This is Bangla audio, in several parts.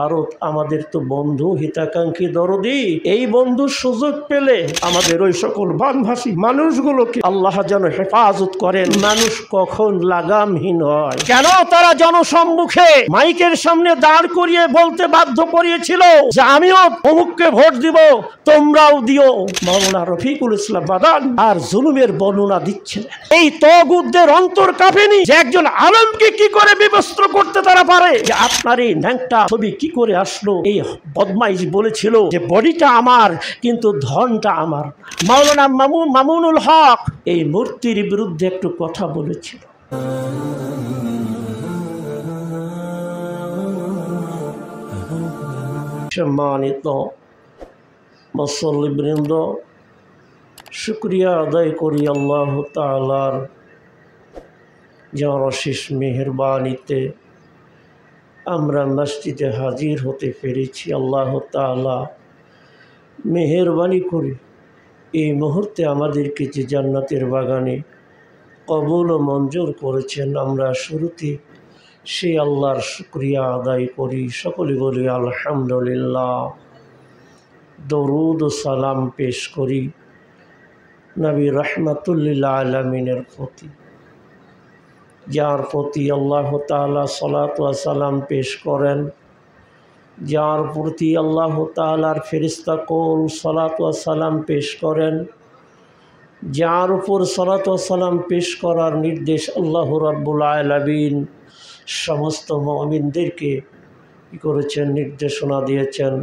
ভারত আমাদের তো বন্ধু, হিতাকাঙ্ক্ষী, দরদি। এই বন্ধুর সুযোগ পেলে আমাদের ওই সকল বানভাসী মানুষগুলোকে আল্লাহ যেন হেফাজত করেন। মানুষ কখন লাগামহীন হয়, কেন তারা জনসম্মুখে মাইকের সামনে দাঁড় করিয়ে বলতে বাধ্য করিয়েছিল যে আমিও অমুককে ভোট দিব, তোমরাও দিও। মাওলানা রফিকুল ইসলাম বাদান আর জুলুমের বর্ণনা দিচ্ছেন। এই তগুতদের অন্তর কাঁপেনি যে একজন আলেমকে কি করে বিবস্ত্র করতে তারা পারে, যে আপনার এই ন্যাংটা ছবি কি করে আসলো। এই বদমাইশ বলেছিল যে বডিটা আমার কিন্তু ধনটা আমার। মাওলানা মামুনুল হক এই মূর্তির বিরুদ্ধে একটু কথা বলেছিল। সম্মানিত মুসল্লিবৃন্দ, শুকরিয়া আদায় করি আল্লাহ তাআলার যার অশেষ মেহেরবানিতে আমরা মসজিদে হাজির হতে পেরেছি। আল্লাহ তাআলা মেহেরবানি করে এই মুহূর্তে আমাদেরকে যে জান্নাতের বাগানে কবুল ও মঞ্জুর করেছেন, আমরা শুরুতে সেই আল্লাহর শুকরিয়া আদায় করি। সকলে বলি আলহামদুলিল্লাহ। দরুদ ও সালাম পেশ করি নবী রাহমাতুল্লিল আলামিনের প্রতি, যার প্রতি আল্লাহ তাআলা সালাত ওয়া সালাম পেশ করেন, যার প্রতি আল্লাহ তাআলার ফেরেশতা কুল সালাত ওয়া সালাম পেশ করেন, যার উপর সালাত ওয়া সালাম পেশ করার নির্দেশ আল্লাহ রাব্বুল আলামিন সমস্ত মুমিনদেরকে কী করেছেন, নির্দেশনা দিয়েছেন।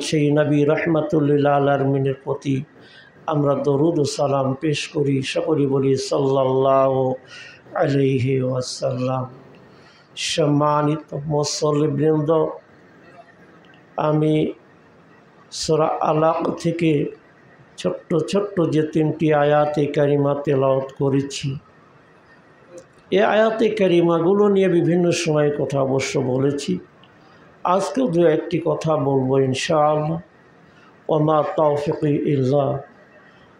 সেই নবী রাহমাতুল্লিল আলামিনের প্রতি আমরা দরুদ ও সালাম পেশ করি। সকলে বলি সাল্লাল্লাহু আলাইহি ওয়াসাল্লাম। সম্মানিত মুসল্লিবৃন্দ, আমি সূরা আলাক থেকে ছোট্ট ছোট্ট যে 3টি আয়াতে কারিমা তেলাওয়াত করেছি, এই আয়াতে কারিমাগুলো নিয়ে বিভিন্ন সময় কথা অবশ্য বলেছি। আজকেও দু একটি কথা বলবো ইনশাআল্লাহ। ওমা তাওফিকি ইল্লা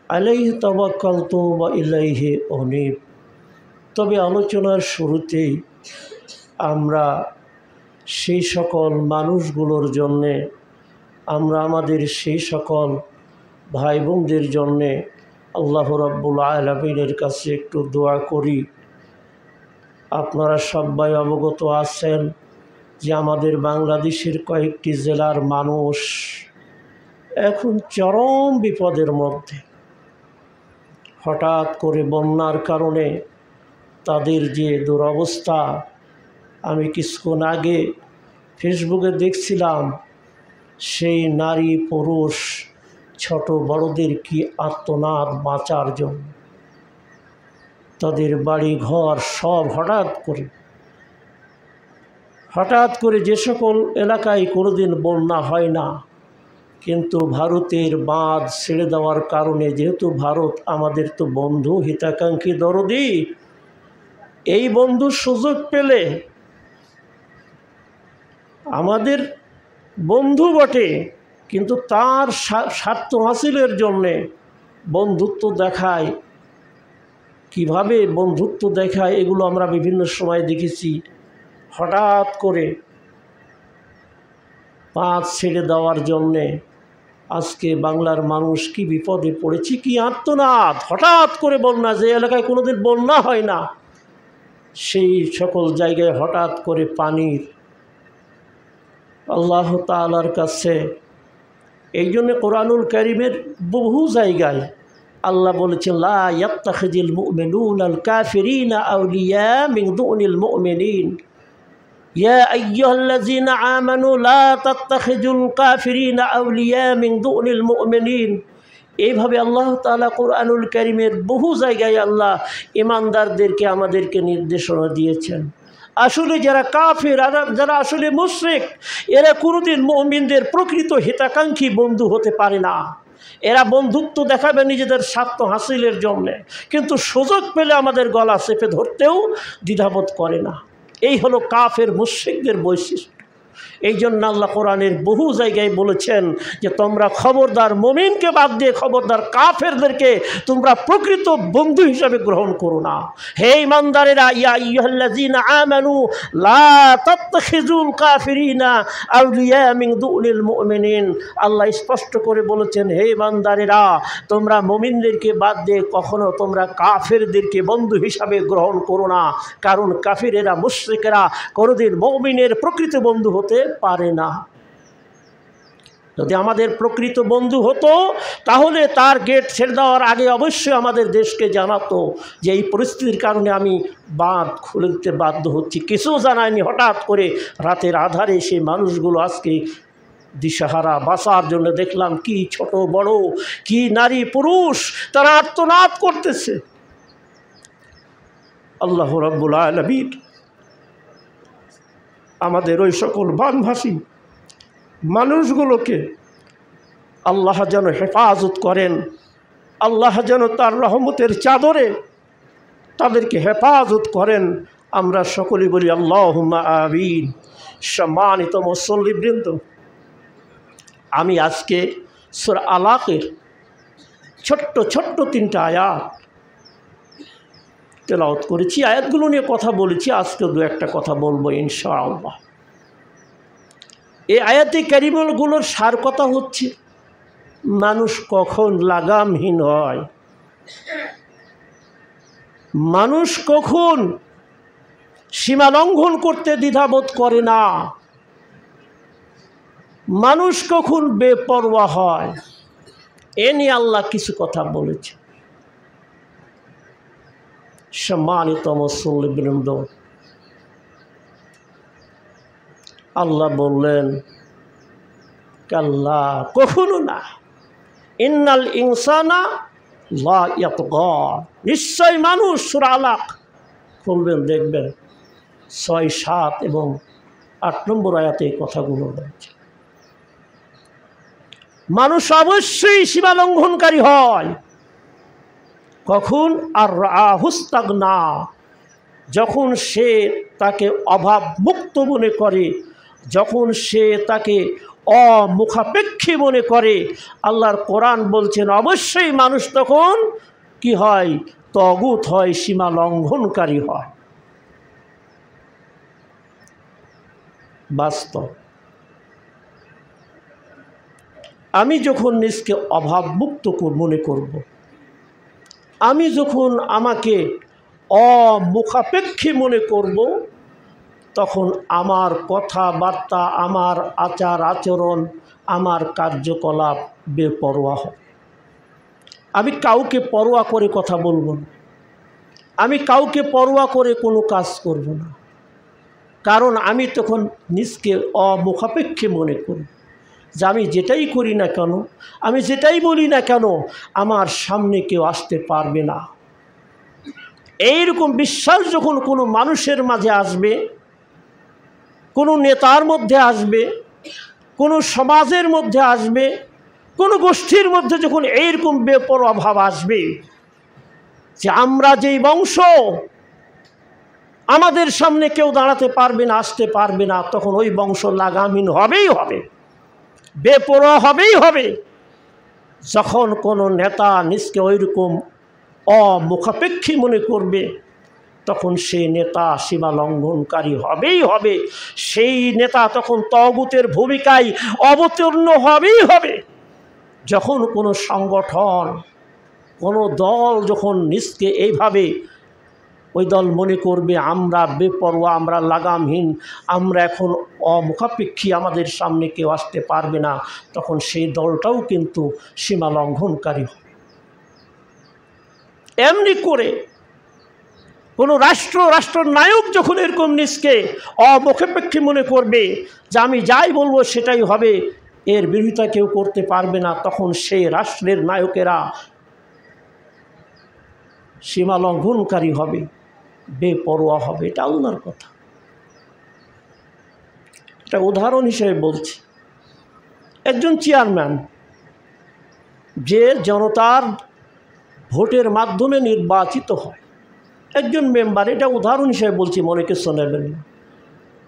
আলাইহি তাওয়াক্কালতু ওয়া ইলাইহি উনীব। তবে আলোচনার শুরুতেই আমরা সেই সকল মানুষগুলোর জন্যে, আমরা আমাদের সেই সকল ভাই বোনদের জন্যে আল্লাহ রাব্বুল আলামিনের কাছে একটু দোয়া করি। আপনারা সবাই অবগত আছেন যে আমাদের বাংলাদেশের কয়েকটি জেলার মানুষ এখন চরম বিপদের মধ্যে। হঠাৎ করে বন্যার কারণে তাদের যে দুরবস্থা, আমি কিছুক্ষণ আগে ফেসবুকে দেখছিলাম সেই নারী পুরুষ ছোট বড়দের কি আর্তনাদ বাঁচার জন্য। তাদের বাড়ি ঘর সব হঠাৎ করে যে সকল এলাকায় কোনোদিন বন্যা হয় না, কিন্তু ভারতের বাঁধ ছেড়ে দেওয়ার কারণে, যেহেতু ভারত আমাদের তো বন্ধু, হিতাকাঙ্ক্ষী, দরদি, এই বন্ধুর সুযোগ পেলে আমাদের বন্ধু বটে, কিন্তু তার স্বার্থ হাসিলের জন্যে বন্ধুত্ব দেখায়। কিভাবে বন্ধুত্ব দেখায় এগুলো আমরা বিভিন্ন সময় দেখেছি। হঠাৎ করে বাঁধ ছেড়ে দেওয়ার জন্যে আজকে বাংলার মানুষ কি বিপদে পড়েছে, কি আর্তনাদ। হঠাৎ করে বন্যা, যে এলাকায় কোনোদিন বন্যা হয় না, সেই সকল জায়গায় হঠাৎ করে পানির। আল্লাহ তাআলার কাছে এই জন্যে কোরআনুল কারীমের বহু জায়গায় আল্লাহ বলেছেন, লা ইয়াত্তাখিযুল মুমিনুনাল কাফিরিনা আউলিয়া মিন দুনিল মুমিনিন, ইয়া আইয়ুহাল্লাযীনা আমানু লা তাত্তাখিযুল কাফিরিনা আউলিয়া মিন দুনিল মুমিনিন। এইভাবে আল্লাহ তাআলা কোরআনুল কারীমের বহু জায়গায় আল্লাহ ঈমানদারদেরকে আমাদেরকে নির্দেশনা দিয়েছেন। আসলে যারা কাফের, যারা আসলে মুশরিক, এরা কোনোদিন মুমিনদের প্রকৃত হিতাকাঙ্ক্ষী বন্ধু হতে পারে না। এরা বন্ধুত্ব দেখাবে নিজেদের স্বার্থ হাসিলের জন্যে, কিন্তু সুযোগ পেলে আমাদের গলা চেপে ধরতেও দ্বিধাবোধ করে না। এই হলো কাফের মুশরিকদের বৈশিষ্ট্য। এই জন্য আল্লাহ কোরআনের বহু জায়গায় বলেছেন যে তোমরা খবরদার মুমিনকে বাদ দিয়ে খবরদার কাফেরদেরকে তোমরা প্রকৃত বন্ধু হিসাবে গ্রহণ করো না। হে ঈমানদারেরা, ইয়া আইয়ুহাল্লাযীনা আমানু লা তাত্তাখিযুল কাফিরিনা আউলিয়া মিন দুনিল মুমিনিন। আল্লাহ স্পষ্ট করে বলেছেন, হে ঈমানদারেরা, তোমরা মুমিনদেরকে বাদ দিয়ে কখনো তোমরা কাফেরদেরকে বন্ধু হিসাবে গ্রহণ করো না, কারণ কাফিরেরা মুশরিকেরা কোনোদিন মুমিনের প্রকৃত বন্ধু হতে পারে না। যদি আমাদের প্রকৃত বন্ধু হতো তাহলে তার গেট ছেড়ে দেওয়ার আগে অবশ্যই আমাদের দেশকে জানাতো যে এই পরিস্থিতির কারণে আমি বাঁধ খুলে দিতে বাধ্য হচ্ছি। কিছু জানায়নি, হঠাৎ করে রাতের আধারে সেই মানুষগুলো আজকে দিশাহারা। বাঁচার জন্য দেখলাম কি ছোট বড়, কি নারী পুরুষ, তারা আর্তনাদ করতেছে। আল্লাহ রাব্বুল আলামিন আমাদের ওই সকল বানভাসী মানুষগুলোকে আল্লাহ যেন হেফাজত করেন, আল্লাহ যেন তার রহমতের চাদরে তাদেরকে হেফাজত করেন। আমরা সকলে বলি আল্লাহুম্মা আমিন। সম্মানিত মুসল্লিবৃন্দ, আমি আজকে সূরা আলাকের ছোট্ট ছোট্ট 3টা আয়াত তেলাওয়াত করেছি। আয়াতগুলো নিয়ে কথা বলেছি, আজকে 2-1টা কথা বলবো ইনশাআল্লাহ। এই আয়াতে কারিমাগুলোর সার কথা হচ্ছে মানুষ কখন লাগামহীন হয়, মানুষ কখন সীমা লঙ্ঘন করতে দ্বিধাবোধ করে না, মানুষ কখন বেপরোয়া হয়, এ নিয়ে আল্লাহ কিছু কথা বলেছে। সম্মানিত মুসল্লিবৃন্দ, আল্লাহ বললেন কাল্লা, কখনো না, ইন্নাল ইনসানা লা ইয়াতগা, নিশ্চয় মানুষ। সূরা আলাক খুলবেন দেখবেন 6, 7 এবং 8 নম্বর আয়াতে এই কথাগুলো রয়েছে। মানুষ অবশ্যই সীমা লঙ্ঘনকারী হয়। কখন? আর রাহুস্তাগনা, যখন সে তাকে অভাব মুক্ত মনে করে, যখন সে তাকে অমুখাপেক্ষী মনে করে। আল্লাহর কোরআন বলছেন অবশ্যই মানুষ তখন কি হয়? তগুত হয়, সীমা লঙ্ঘনকারী হয়। বাস্তব। আমি যখন নিজকে অভাবমুক্ত মনে করব, আমি যখন আমাকে অমুখাপেক্ষী মনে করব, তখন আমার কথাবার্তা, আমার আচার আচরণ, আমার কার্যকলাপ বেপরোয়া হবে। আমি কাউকে পরোয়া করে কথা বলবো না, আমি কাউকে পরোয়া করে কোনো কাজ করব না, কারণ আমি তখন নিজকে অমুখাপেক্ষী মনে করি যে আমি যেটাই করি না কেন, আমি যেটাই বলি না কেন, আমার সামনে কেউ আসতে পারবে না। এইরকম বিশ্বাস যখন কোনো মানুষের মাঝে আসবে, কোনো নেতার মধ্যে আসবে, কোনো সমাজের মধ্যে আসবে, কোনো গোষ্ঠীর মধ্যে যখন এইরকম বেপরোয়া ভাব আসবে যে আমরা যেই বংশ, আমাদের সামনে কেউ দাঁড়াতে পারবে না, আসতে পারবে না, তখন ওই বংশ লাগামহীন হবেই হবে, বেপরোয়া হবেই হবে। যখন কোনো নেতা নিজকে ওইরকম অমুখাপেক্ষী মনে করবে, তখন সেই নেতা সীমা লঙ্ঘনকারী হবেই হবে। সেই নেতা তখন তাগুতের ভূমিকায় অবতীর্ণ হবেই হবে। যখন কোনো সংগঠন, কোনো দল যখন নিজকে এইভাবে ওই দল মনে করবে আমরা বেপরোয়া, আমরা লাগামহীন, আমরা এখন অমুখাপেক্ষী, আমাদের সামনে কেউ আসতে পারবে না, তখন সেই দলটাও কিন্তু সীমা লঙ্ঘনকারী হবে। এমনি করে কোনো রাষ্ট্রনায়ক যখন এরকম নিজকে অমুখাপেক্ষী মনে করবে যে আমি যাই বলবো সেটাই হবে, এর বিরোধিতা কেউ করতে পারবে না, তখন সেই রাষ্ট্রের নায়কেরা সীমা লঙ্ঘনকারী হবে, বেপরোয়া হবে। এটা আল্লাহর কথা। এটা উদাহরণ হিসেবে বলছি। একজন চেয়ারম্যান যে জনতার ভোটের মাধ্যমে নির্বাচিত হয়, একজন মেম্বার, এটা উদাহরণ হিসেবে বলছি, মনে কিছু নেবেন না।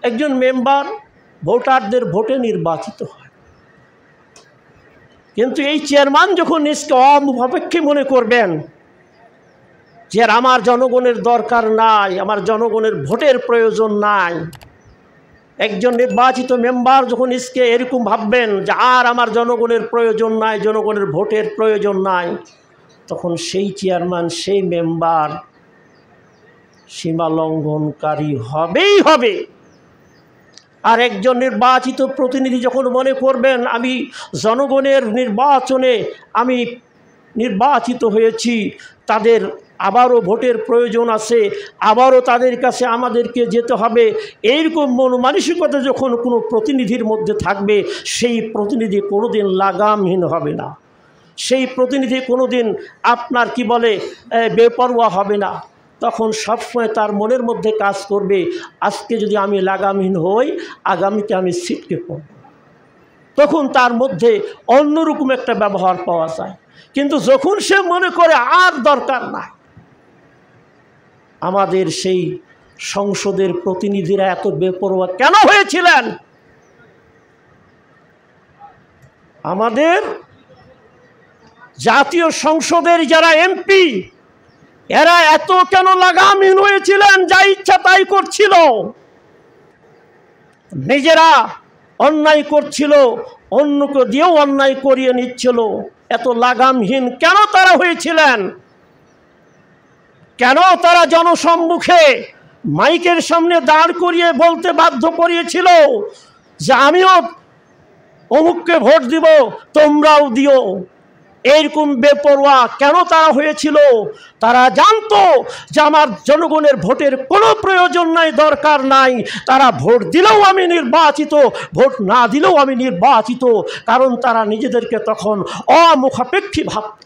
একজন মেম্বার ভোটারদের ভোটে নির্বাচিত হয়। কিন্তু এই চেয়ারম্যান যখন নিজকে অমুখাপেক্ষী মনে করবেন যে আমার জনগণের দরকার নাই, আমার জনগণের ভোটের প্রয়োজন নাই, একজন নির্বাচিত মেম্বার যখন নিজকে এরকম ভাববেন যে আর আমার জনগণের প্রয়োজন নাই, জনগণের ভোটের প্রয়োজন নাই, তখন সেই চেয়ারম্যান, সেই মেম্বার সীমা লঙ্ঘনকারী হবেই হবে। আর একজন নির্বাচিত প্রতিনিধি যখন মনে করবেন আমি জনগণের নির্বাচনে আমি নির্বাচিত হয়েছি, তাদের আবারও ভোটের প্রয়োজন আছে, আবারও তাদের কাছে আমাদেরকে যেতে হবে, এইরকম মনমানসিকতা যখন কোনো প্রতিনিধির মধ্যে থাকবে, সেই প্রতিনিধি কোনোদিন লাগামহীন হবে না, সেই প্রতিনিধি কোনোদিন আপনার কি বলে বেপরোয়া হবে না। তখন সবসময় তার মনের মধ্যে কাজ করবে আজকে যদি আমি লাগামহীন হই, আগামীতে আমি ছিটকে পড়ব। তখন তার মধ্যে অন্যরকম একটা ব্যবহার পাওয়া যায়। কিন্তু যখন সে মনে করে আর দরকার নাই, আমাদের সেই সংসদের প্রতিনিধিরা এত বেপরোয়া কেন হয়েছিলেন? আমাদের জাতীয় সংসদের যারা এমপি, এরা এত কেন লাগামহীন হয়েছিলেন, যা ইচ্ছা তাই করছিল, নিজেরা অন্যায় করছিল, অন্যকে দিয়েও অন্যায় করিয়ে নিচ্ছিল। এত লাগামহীন কেন তারা হয়েছিলেন? কেন তারা জনসম্মুখে মাইকের সামনে দাঁড় করিয়ে বলতে বাধ্য করিয়েছিল যে আমিও অমুককে ভোট দিব, তোমরাও দিও? এইরকম বেপরোয়া কেন তারা হয়েছিল? তারা জানতো যে আমার জনগণের ভোটের কোনো প্রয়োজন নাই, দরকার নাই, তারা ভোট দিলেও আমি নির্বাচিত, ভোট না দিলেও আমি নির্বাচিত, কারণ তারা নিজেদেরকে তখন অমুখাপেক্ষী ভাবত।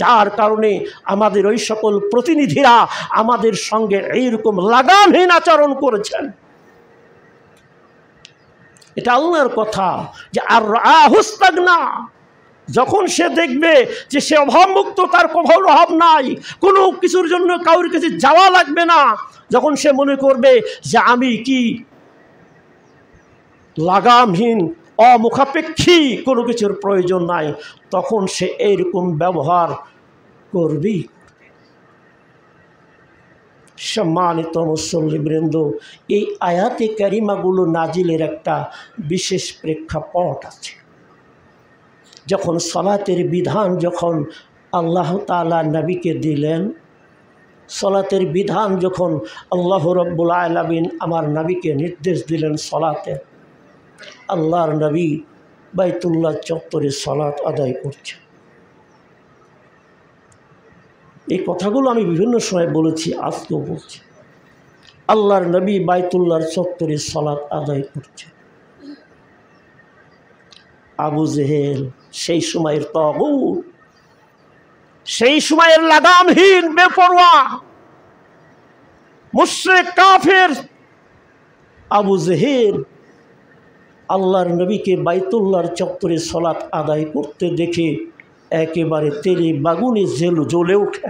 যার কারণে আমাদের ওই সকল প্রতিনিধিরা আমাদের সঙ্গে এইরকম লাগামহীন আচরণ করেছেন। এটা আল্লাহর কথা যে আর আহুস্তাগনা, যখন সে দেখবে যে সে অভাবমুক্ত, তার কোনো অভাব নাই, কোনো কিছুর জন্য কাউর কাছে যাওয়া লাগবে না, যখন সে মনে করবে যে আমি কি লাগামহীন, অমুখাপেক্ষী, কোনো কিছুর প্রয়োজন নাই, তখন সে এইরকম ব্যবহার করবেই। সম্মানিত মুসল্লিবৃন্দ, এই আয়াতে কারিমাগুলো নাজিলের একটা বিশেষ প্রেক্ষাপট আছে। যখন সালাতের বিধান যখন আল্লাহ তাআলা নবীকে দিলেন, সালাতের বিধান যখন আল্লাহ রাব্বুল আলামিন আমার নবীকে নির্দেশ দিলেন সালাতে, আল্লাহর নবী বাইতুল্লাহ চত্বরে সালাত আদায় করছে। এই কথাগুলো আমি বিভিন্ন সময় বলেছি, আজকেও বলছি। আল্লাহর নবী বাইতুল্লাহর চত্বরে সালাত আদায় করছে। আবু জেহেল, সেই সময়ের তাগুত, সেই সময়ের লাগামহীন বেপরোয়া মুশরিক কাফের আবু জেহেল আল্লাহর নবীকে বাইতুল্লাহর চত্বরে সালাত আদায় করতে দেখে একেবারে তেলে বাগুনে জ্বলে ওঠে,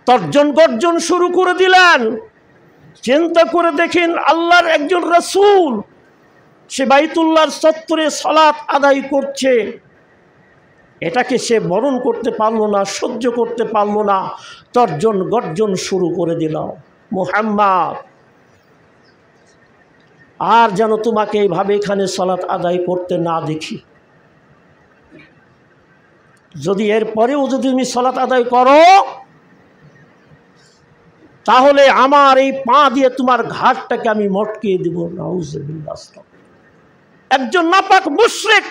তর্জন গর্জন শুরু করে দিলেন। চিন্তা করে দেখেন, আল্লাহর একজন রাসূল সে বাইতুল্লাহর চত্বরে সালাত আদায় করছে, এটাকে সে বরণ করতে পারল না, সহ্য করতে পারল না, তর্জন গর্জন শুরু করে দিল, মুহাম্মদ আর যেন তোমাকে এইভাবে এখানে সালাত আদায় করতে না দেখি, যদি এরপরেও যদি তুমি সালাত আদায় করো তাহলে আমার এই পা দিয়ে তোমার ঘাটটাকে আমি মটকিয়ে দিব। নাউজুবিল্লাহ। একজন নাপাক মুশরিক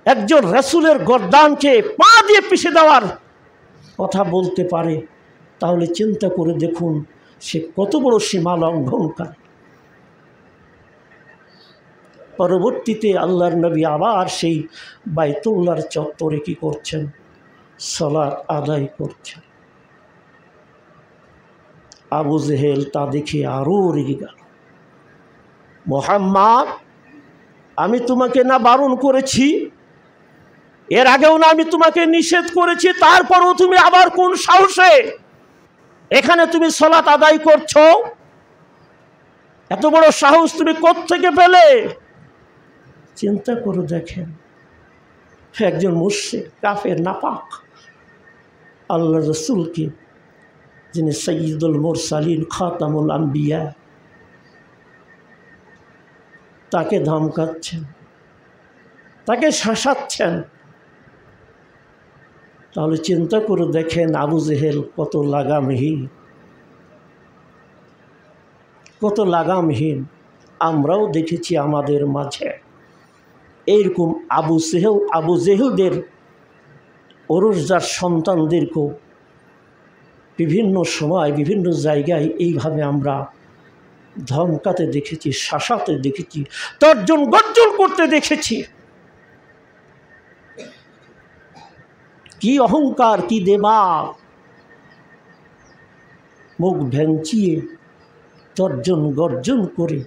একজন রাসূলের গর্দানকে পা দিয়ে পিষে দেওয়ার কথা বলতে পারে, তাহলে চিন্তা করে দেখুন সে কত বড় সীমা লঙ্ঘনকারী। পরবর্তীতে আল্লাহর নবী আবার সেই বাইতুল্লাহর চত্বরে কি করছেন? সালাত আদায় করছেন। আবু জেহেল তা দেখে আরও রেগে গেল। মুহাম্মদ, আমি তোমাকে না বারণ করেছি? এর আগেও না আমি তোমাকে নিষেধ করেছি? তারপরও তুমি আবার কোন সাহসে এখানে তুমি সালাত আদায় করছো? এত বড় সাহস তুমি কোত্থেকে পেলে? চিন্তা করে দেখেন, একজন মুশরিক কাফের নাপাক আল্লাহ রসুলকে, যিনি সাইয়্যিদুল মুরসালিন খাতামুল আম্বিয়া, তাকে ধমকাচ্ছেন, তাকে শাসাচ্ছেন। তাহলে চিন্তা করে দেখেন আবু জেহেল কত লাগামহীন, কত লাগামহীন। আমরাও দেখেছি আমাদের মাঝে এইরকম আবু জেহেলদের ওরসজার সন্তানদেরকেও বিভিন্ন সময় বিভিন্ন জায়গায় এইভাবে আমরা ধমকাতে দেখেছি, শাসাতে দেখেছি, তর্জন গর্জন করতে দেখেছি। কি অহংকার, কি দেমাগ! মুখ ভেঙচিয়ে তর্জন গর্জন করে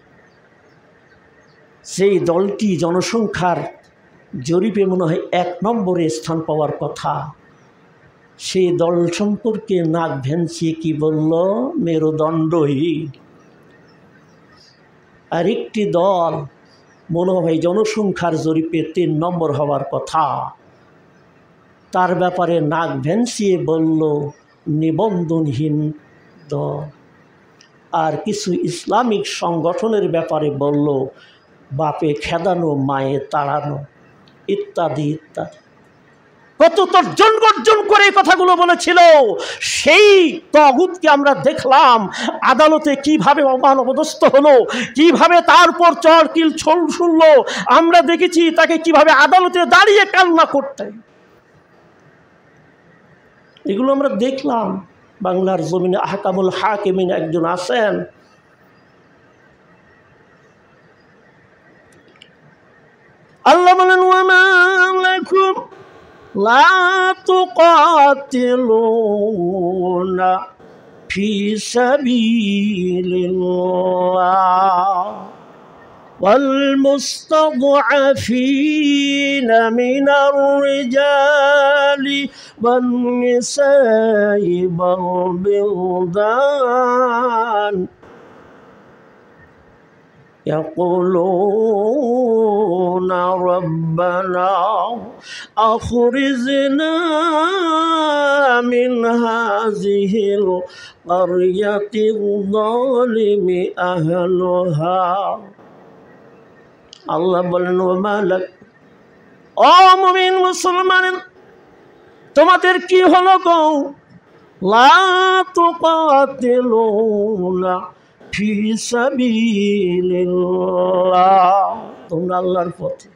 সেই দলটি জনসংখ্যার জরিপে মনে হয় 1 নম্বরে স্থান পাওয়ার কথা, সেই দল সম্পর্কে নাক ভেঙচিয়ে কি বলল? মেরুদণ্ডহীন। আরেকটি দল মনে হয় জনসংখ্যার জরিপে 3 নম্বর হওয়ার কথা, তার ব্যাপারে নাক ভেঙচিয়ে বলল নিবন্ধনহীন দল। আর কিছু ইসলামিক সংগঠনের ব্যাপারে বলল বাপে খেদানো, মায়ে তাড়ানো, ইত্যাদি ইত্যাদি। কত তর্জন গর্জন করে এই কথাগুলো বলেছিল। সেই তাগুতকে আমরা দেখলাম আদালতে কিভাবে অপদস্থ হলো, কিভাবে তার উপর চরকিল শুনলো। আমরা দেখেছি তাকে কিভাবে আদালতে দাঁড়িয়ে কান্না করতে। এগুলো আমরা দেখলাম। বাংলার জমিনে আহকামুল হাকিমিন একজন আছেন, আল্লাহ বলেন ওয়ামা লাকুম লা তুকাতিলুনা ফি সাবিলিল্লাহ ওয়াল মুস্তাদআফিনা মিনার রিজালি ওয়ান নিসাই ওয়াল বিলদান يقولون ربنا أخرجنا من هذه القرية الظالم أهلها আল্লাহ বলেন ওমা লাক, ও মুমিন মুসলমান, তোমাদের কি হলো গো? লা তুকাতিলুনা ফি সাবিলিল্লাহ, তোমরা আল্লাহর পথে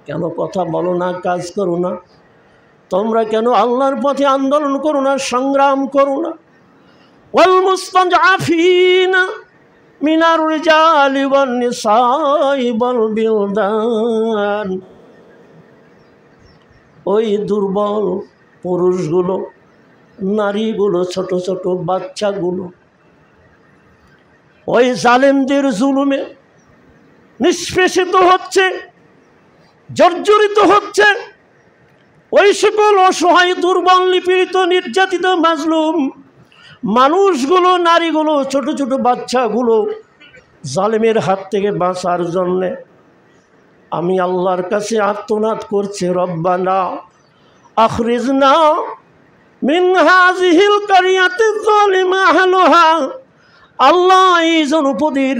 কেন কথা বলো না, কাজ করো না? তোমরা কেন আল্লাহর পথে আন্দোলন করো না, সংগ্রাম করো না? ওয়াল মুস্তাদআফিনা মিনার রিজালি ওয়ান নিসাই ওয়াল বিলদান, ওই দুর্বল পুরুষগুলো, নারীগুলো, ছোট ছোট বাচ্চাগুলো ওই জালেমদের জুলুমে নিষ্পেষিত হচ্ছে, জর্জরিত হচ্ছে। ওই সকল অসহায়, দুর্বল, নিপীড়িত, নির্যাতিত, মাজলুম মানুষগুলো, নারীগুলো, ছোট ছোট বাচ্চাগুলো জালেমের হাত থেকে বাঁচার জন্যে আমি আল্লাহর কাছে আর্তনাদ করছে, রব্বানা আখরিজনা মিন হাযিহিল কারিয়াতি যালিমা আহলুহা। আল্লাহ, এই জনপদের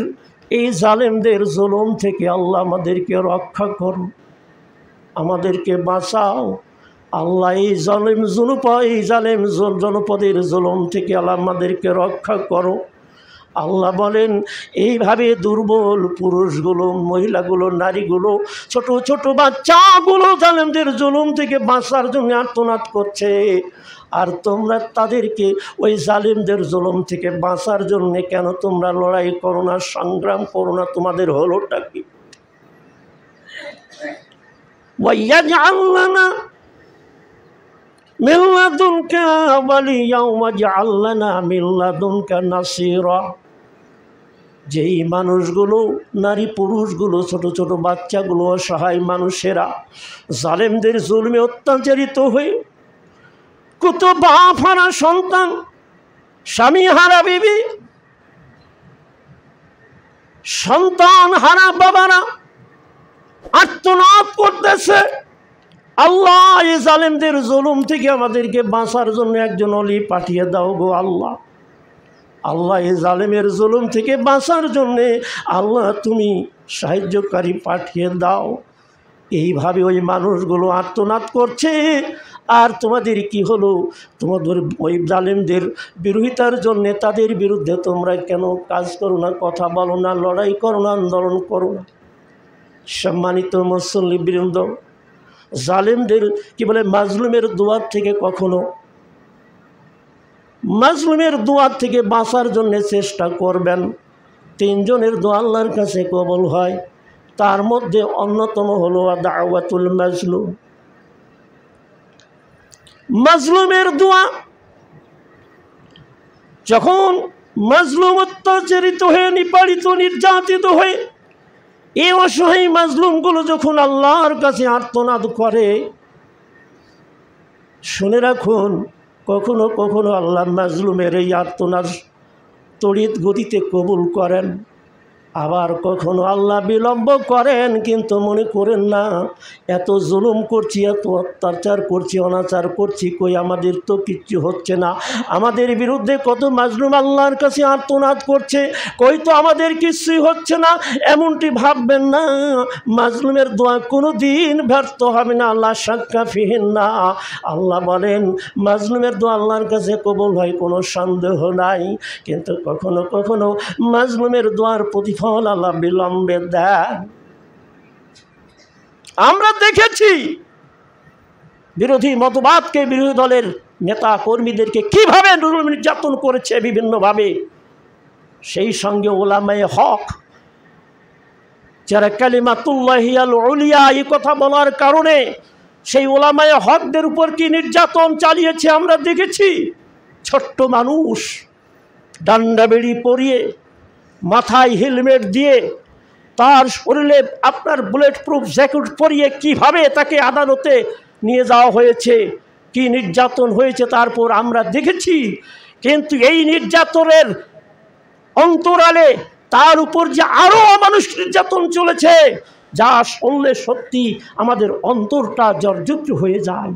এই জালেমদের জুলুম থেকে আল্লাহ আমাদেরকে রক্ষা করো, আমাদেরকে বাঁচাও। আল্লাহ, এই জালেম জনপদের জুলুম থেকে আল্লাহ আমাদেরকে রক্ষা করো। আল্লাহ বলেন এইভাবে দুর্বল পুরুষগুলো, মহিলাগুলো, নারীগুলো, ছোট ছোট বাচ্চাগুলো জালেমদের জুলুম থেকে বাঁচার জন্য আর্তনাদ করছে। আর তোমরা তাদেরকে ওই জালিমদের জুলুম থেকে বাঁচার জন্য কেন তোমরা লড়াই করো না, সংগ্রাম করো না? তোমাদের হলোটা কি? ওয়াইয়াজআল লানা মিন লাদুনকা ওয়ালিয়্যা ওয়াজআল লানা মিন লাদুনকা নাসীরা। যেই মানুষগুলো, নারী পুরুষগুলো, ছোট ছোট বাচ্চাগুলো, অসহায় মানুষেরা জালেমদের জুলমে অত্যাচারিত হয়ে, কত বাপ হারা সন্তান, স্বামী হারা বিবি, সন্তান হারা বাবারা আর্তনাদ করতেছে, আল্লাহ এই জালেমদের জুলুম থেকে আমাদেরকে বাঁচার জন্য একজন ওলি পাঠিয়ে দাও গো আল্লাহ। আল্লাহ এই জালেমের জুলুম থেকে বাঁচার জন্যে আল্লাহ তুমি সাহায্যকারী পাঠিয়ে দাও। এইভাবে ওই মানুষগুলো আর্তনাদ করছে। আর তোমাদের কি হলো? তোমাদের ওই জালেমদের বিরোধিতার জন্যে তাদের বিরুদ্ধে তোমরা কেন কাজ করো না, কথা বলো না, লড়াই করো না, আন্দোলন করো না? সম্মানিত মুসল্লিবৃন্দ, জালেমদের কি বলে মাজলুমের দুয়ার থেকে কখনো মাজলুমের দুয়ার থেকে বাঁচার জন্য চেষ্টা করবেন। তিনজনের দোয়া আল্লাহর কাছে কবুল হয়, তার মধ্যে অন্যতম হলো দাওয়াতুল মাজলুম। মাজলুমের দোয়া। যখন মাজলুম অত্যাচারিত হয়ে, নিপীড়িত, নির্যাতিত হয়ে, এই অসহায় মাজলুমগুলো যখন আল্লাহর কাছে আর্তনাদ করে, শুনে রাখুন, কখনো কখনো আল্লাহ মাজলুমের এই আর্তনাদ তড়িৎ গতিতে কবুল করেন, আবার কখনো আল্লাহ বিলম্ব করেন। কিন্তু মনে করেন না এত জুলুম করছি, এত অত্যাচার করছি, অনাচার করছি, কই আমাদের তো কিচ্ছু হচ্ছে না, আমাদের বিরুদ্ধে কত মাজলুম আল্লাহর কাছে আর্তনাদ করছে, কই তো আমাদের কিছুই হচ্ছে না, এমনটি ভাববেন না। মাজলুমের দোয়া কোনো দিন ব্যর্থ হবে না, আল্লাহ শাক্কা ফিহিন না। আল্লাহ বলেন মাজলুমের দোয়া আল্লাহর কাছে কবুল হয়, কোনো সন্দেহ নাই। কিন্তু কখনো কখনো মাজলুমের দোয়ার প্রতিফল আল্লাহ বিলম্বে দেন। আমরা দেখেছি বিরোধী মতবাদকে, বিরোধী দলের নেতা কর্মীদেরকে কিভাবে নির্যাতন করেছে বিভিন্নভাবে। সেই সঙ্গে উলামায়ে হক যারা কালিমাতুল্লাহি আল উলিয়া এই কথা বলার কারণে সেই উলামায়ে হকদের উপর কি নির্যাতন চালিয়েছে আমরা দেখেছি। ছোট্ট মানুষ ডান্ডা বেড়ি পরিয়ে, মাথায় হেলমেট দিয়ে, তার শরীরে আপনার বুলেট প্রুফ জ্যাকেট পরিয়ে কিভাবে তাকে আদালতে নিয়ে যাওয়া হয়েছে, কি নির্যাতন হয়েছে তারপর আমরা দেখেছি। কিন্তু এই নির্যাতনের অন্তরালে তার উপর যে আরও মানুষ নির্যাতন চলেছে, যা শুনলে সত্যি আমাদের অন্তরটা জর্জরিত হয়ে যায়।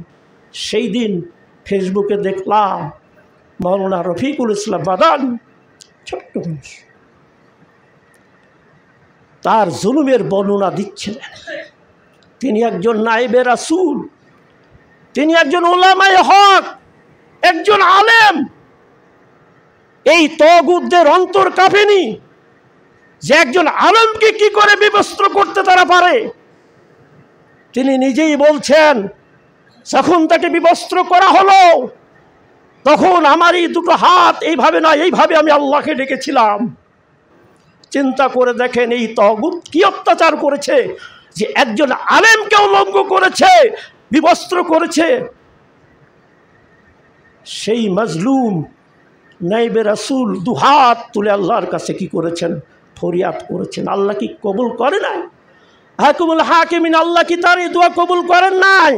সেই দিন ফেসবুকে দেখলাম মাওলানা রফিকুল ইসলাম মাদানী, ছোট্ট মানুষ, তার জুলুমের বর্ণনা দিচ্ছিলেন। তিনি একজন নায়েবে রাসূল, তিনি একজন উলামায়ে হক, একজন আলেম। এই তাগুতদের অন্তর কাঁপেনি যে একজন আলেমকে কি করে বিবস্ত্র করতে তারা পারে। তিনি নিজেই বলছেন, যখন তাকে বিবস্ত্র করা হলো তখন আমার এই দুটো হাত এইভাবে না, এইভাবে আমি আল্লাহকে ডেকেছিলাম। চিন্তা করে দেখেন এই তাগুত কি অত্যাচার করেছে, যে একজন আলেমকে উলঙ্গ করেছে, বিবস্ত্র করেছে। সেই মাজলুম নায়েবে রাসূল দুহাত তুলে আল্লাহর কাছে কি করেছেন? ফরিয়াদ করেছেন। আল্লাহ কি কবুল করে নাই? হাকিমুল হাকিমিন আল্লাহ কি তার এই দোয়া কবুল করেন নাই?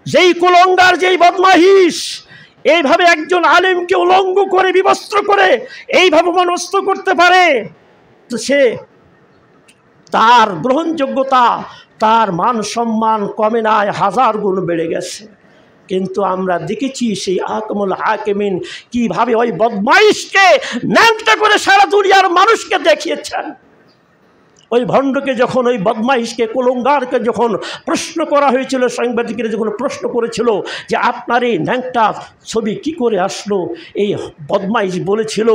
যেই কুলঙ্গার, যেই বদমাহিস এইভাবে একজন আলেমকে উলঙ্গ করে, বিবস্ত্র করে এইভাবে মনস্থ করতে পারে, তো সে তার গ্রহণযোগ্যতা, তার মান সম্মান কমে নাই, 1000 গুণ বেড়ে গেছে। কিন্তু আমরা দেখেছি সেই হাকিমুল হাকিমিন কিভাবে ওই বদমাইশকে ন্যাংটা করে সারা দুনিয়ার মানুষকে দেখিয়েছেন। ওই ভণ্ডকে যখন, ওই বদমাইশকে, কুলঙ্গারকে যখন প্রশ্ন করা হয়েছিল, সাংবাদিকেরা যখন প্রশ্ন করেছিল যে আপনার এই ন্যাংটা ছবি কি করে আসলো, এই বদমাইশ বলেছিল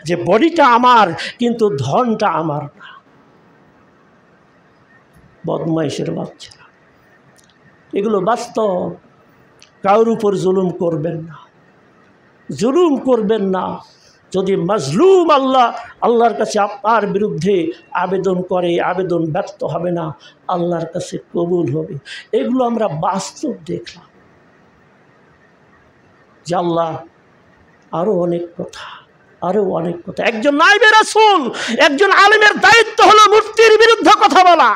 যে বডিটা আমার কিন্তু ধনটা আমার না। বদমাইশের বাচ্চারা, এগুলো বাস্তব। কারোর উপর জুলুম করবেন না, জুলুম করবেন না। যদি মাজলুম আল্লাহর কাছে আপনার বিরুদ্ধে আবেদন করে, আবেদন ব্যর্থ হবে না, আল্লাহর কাছে কবুল হবে। এগুলো আমরা বাস্তব দেখলাম। যে আল্লাহ আরও অনেক কথা, আরও অনেক কথা। একজন নায়েবে রাসূল, একজন আলেমের দায়িত্ব হলো মূর্তির বিরুদ্ধে কথা বলা।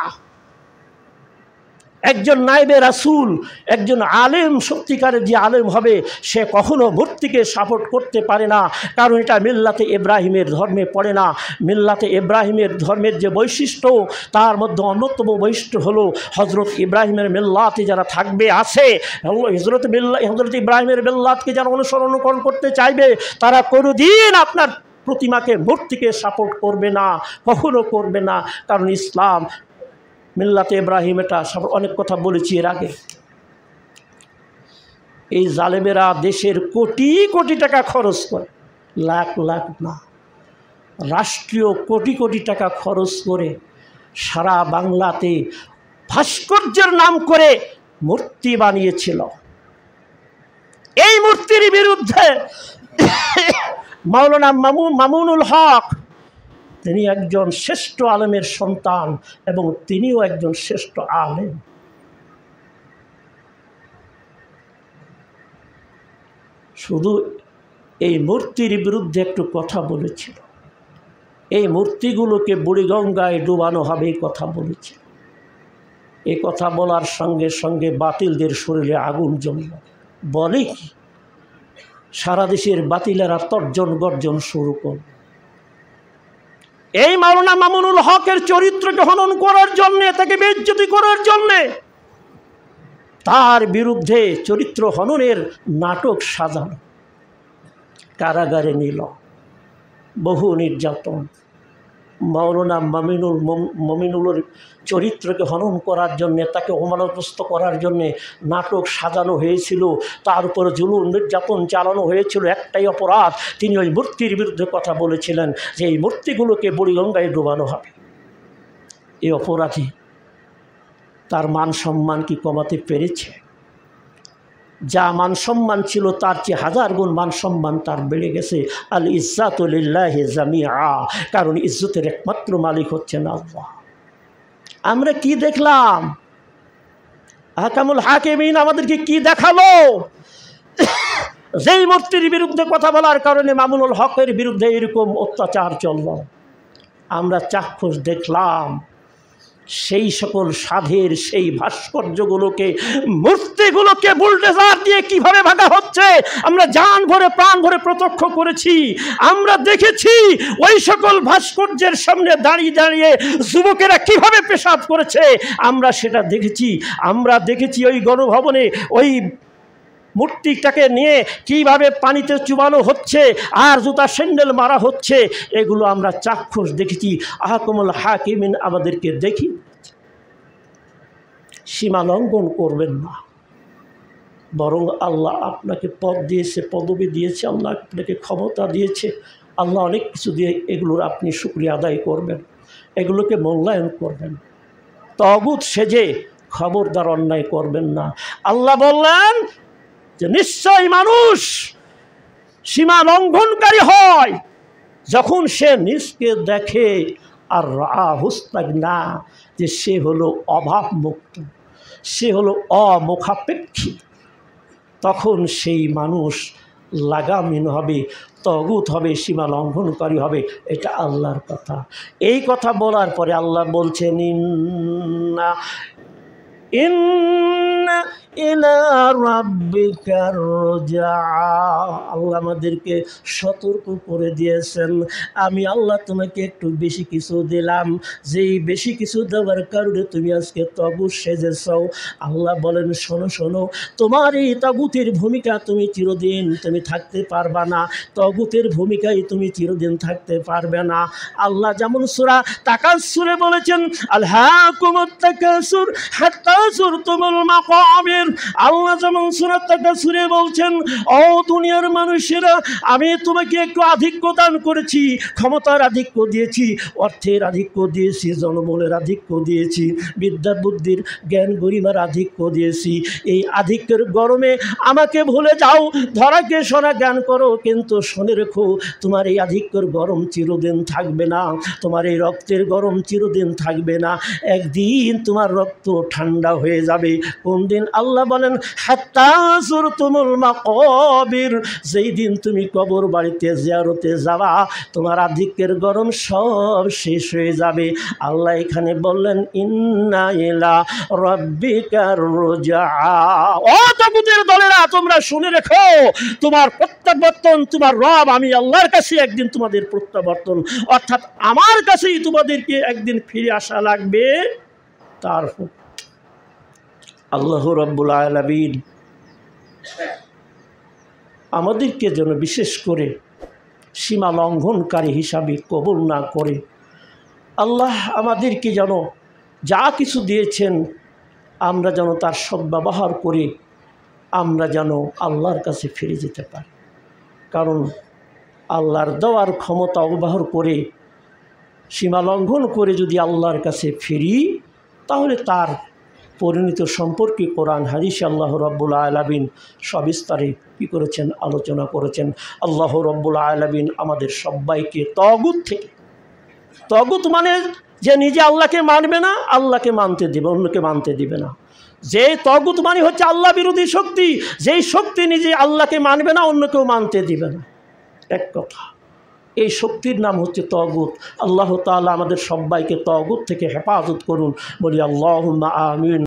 একজন নায়েবে রাসূল, একজন আলেম, সত্যিকারের যে আলেম হবে সে কখনো মূর্তিকে সাপোর্ট করতে পারে না, কারণ এটা মিল্লাতে ইব্রাহিমের ধর্মে পড়ে না। মিল্লাতে ইব্রাহিমের ধর্মের যে বৈশিষ্ট্য, তার মধ্যে অন্যতম বৈশিষ্ট্য হলো হজরত ইব্রাহিমের মিল্লাতে যারা থাকবে আছে, হজরত ইব্রাহিমের মিল্লাতকে যারা অনুসরণ করতে চাইবে তারা কোনোদিন আপনার প্রতিমাকে, মূর্তিকে সাপোর্ট করবে না, কখনো করবে না। কারণ ইসলাম মিল্লাতে ইব্রাহিম, এটা অনেক কথা বলেছি এর আগে। এই জালেমেরা দেশের কোটি কোটি টাকা খরচ করে, লাখ লাখ না, রাষ্ট্রীয় কোটি কোটি টাকা খরচ করে সারা বাংলাতে ভাস্কর্যের নাম করে মূর্তি বানিয়েছিল। এই মূর্তির বিরুদ্ধে মাওলানা মামুনুল হক, তিনি একজন শ্রেষ্ঠ আলেমের সন্তান এবং তিনিও একজন শ্রেষ্ঠ আলেম। শুধু এই মূর্তির বিরুদ্ধে একটু কথা বলেছিল, এই মূর্তিগুলোকে বুড়িগঙ্গায় ডুবানো হবে এই কথা বলেছিল। এই কথা বলার সঙ্গে সঙ্গে বাতিলদের শরীরে আগুন জ্বলল। বলে কি, সারা দেশের বাতিলেরা তর্জন গর্জন শুরু করল। এই মাওলানা মামুনুল হকের চরিত্রকে হনন করার জন্যে, তাকে বেইজ্জতি করার জন্যে তার বিরুদ্ধে চরিত্র হননের নাটক সাজানো, কারাগারে নিল, বহু নির্যাতন। মাওলানা মমিনুলের চরিত্রকে হনন করার জন্যে, তাকে অপমানগ্রস্ত করার জন্যে নাটক সাজানো হয়েছিল, তার উপর জুলুম নির্যাতন চালানো হয়েছিল। একটাই অপরাধ, তিনি ওই মূর্তির বিরুদ্ধে কথা বলেছিলেন যে এই মূর্তিগুলোকে বুড়িগঙ্গায় ডুবানো হবে। এই অপরাধী তার মান সম্মান কি কমাতে পেরেছে? যা মান সম্মান ছিল তার চেয়ে হাজার গুণ মান সম্মান তার বেড়ে গেছে। আল ইজ্জাতু লিল্লাহি জামিআ, কারণ ইজ্জতের একমাত্র মালিক হচ্ছেন আল্লাহ। আমরা কি দেখলাম? আহকামুল হাকিমিন আমাদেরকে কি দেখালো? যেই মূর্তির বিরুদ্ধে কথা বলার কারণে মামুনুল হকের বিরুদ্ধে এরকম অত্যাচার চলল, আমরা চাক্ষুষ দেখলাম সেই সকল সাধের সেই ভাস্কর্যগুলোকে, মূর্তিগুলোকে বুলডোজার দিয়ে কিভাবে ভাঙা হচ্ছে আমরা জান ভরে প্রাণ ভরে প্রত্যক্ষ করেছি। আমরা দেখেছি ওই সকল ভাস্কর্যের সামনে দাঁড়িয়ে দাঁড়িয়ে যুবকেরা কিভাবে পেশাব করেছে, আমরা সেটা দেখেছি। আমরা দেখেছি ওই গণভবনে ওই মূর্তিটাকে নিয়ে কিভাবে পানিতে চুবানো হচ্ছে আর জুতা স্যান্ডেল মারা হচ্ছে, এগুলো আমরা চাক্ষুষ দেখেছি। আহকামুল হাকিমিন আমাদেরকে দেখি, সীমা লঙ্ঘন করবেন না, বরং আল্লাহ আপনাকে পদ দিয়েছে, পদবি দিয়েছে, আল্লাহ আপনাকে ক্ষমতা দিয়েছে, আল্লাহ অনেক কিছু দিয়ে, এগুলোর আপনি শুকরিয়া আদায় করবেন, এগুলোকে মূল্যায়ন করবেন। তাগুত সেজে খবরদার অন্যায় করবেন না। আল্লাহ বললেন যে নিশ্চয় মানুষ সীমা লঙ্ঘনকারী হয় যখন সে নিজকে দেখে আর রাহুস্তাগনা, যে সে হলো অভাবমুক্ত, সে হলো অমুখাপেক্ষী, তখন সেই মানুষ লাগামহীন হবে, তাগুত হবে, সীমা লঙ্ঘনকারী হবে। এটা আল্লাহর কথা। এই কথা বলার পরে আল্লাহ বলছেন ইন্না ইলা রাব্বিকার রাজা। আল্লাহ আমাদেরকে সতর্ক করে দিয়েছেন, আমি আল্লাহ তোমাকে একটু বেশি কিছু দিলাম, যেই বেশি কিছু দেওয়ার কারণে তুমি আজকে তাগুত সেজেছ। আল্লাহ বলেন শোনো শোনো, তোমার এই তাগুতের ভূমিকা তুমি চিরদিন তুমি থাকতে পারবা না, তাগুতের ভূমিকায় তুমি চিরদিন থাকতে পারবে না। আল্লাহ যেমন সূরা তাকাসুরে বলেছেন আলহাকুমুত তাকাসুর হাত্তা যুরতুমুল মাকাবির, আল্লাহ যেমন সূরা তাকাসুরে বলছেন ও দুনিয়ার মানুষেরা, আমি তোমাকে একটু আধিক্য দান করেছি, ক্ষমতার আধিক্য দিয়েছি, অর্থের আধিক্য দিয়েছি, জনবলের আধিক্য দিয়েছি, বিদ্যা বুদ্ধির জ্ঞান গরিমার আধিক্য দিয়েছি। এই আধিক্যের গরমে আমাকে ভুলে যাও, ধরাকে সোনা জ্ঞান করো, কিন্তু শুনে রেখো তোমার এই আধিক্যের গরম চিরদিন থাকবে না, তোমার এই রক্তের গরম চিরদিন থাকবে না, একদিন তোমার রক্ত ঠান্ডা হয়ে যাবে। কোন দিন? আল্লাহ আল্লাহ বলেন হাত্তা যুরতুমুল মাকাবির, যেই দিন তুমি কবর বাড়িতে জিয়ারতে যাবা তোমার আধিক্যের গরম সব শেষ হয়ে যাবে। আল্লাহ এখানে বললেন ইন্না ইলা রাব্বিকার রুজা। ও তাগুতের দলেরা তোমরা শুনে রেখো, তোমার প্রত্যাবর্তন তোমার রব আমি আল্লাহর কাছে একদিন তোমাদের প্রত্যাবর্তন, অর্থাৎ আমার কাছেই তোমাদেরকে একদিন ফিরে আসা লাগবে। তার আল্লাহ রাব্বুল আলামিন আমাদেরকে যেন বিশেষ করে সীমা লঙ্ঘনকারী হিসাবে কবুল না করে, আল্লাহ আমাদেরকে যেন যা কিছু দিয়েছেন আমরা যেন তার সদ্ব্যবহার করে আমরা যেন আল্লাহর কাছে ফিরে যেতে পারি। কারণ আল্লাহর দেওয়ার ক্ষমতা অব্যবহার করে সীমা লঙ্ঘন করে যদি আল্লাহর কাছে ফিরি তাহলে তার পরিণত সম্পর্কে কোরআন হাদিসে আল্লাহ রাব্বুল আলামিন সবিস্তারে কী করেছেন আলোচনা করেছেন। আল্লাহ রাব্বুল আলামিন আমাদের সবাইকে তাগুত থেকে, তাগুত মানে যে নিজে আল্লাহকে মানবে না, আল্লাহকে মানতে দিবে, অন্যকে মানতে দিবে না। যে তাগুত মানে হচ্ছে আল্লাহ বিরোধী শক্তি, যেই শক্তি নিজে আল্লাহকে মানবে না, অন্যকেও মানতে দিবে না। এক কথা, এই শক্তির নাম হচ্ছে তাগুত। আল্লাহ তাআলা আমাদের সবাইকে তাগুত থেকে হেফাজত করুন, বলি আল্লাহুম্মা আমিন।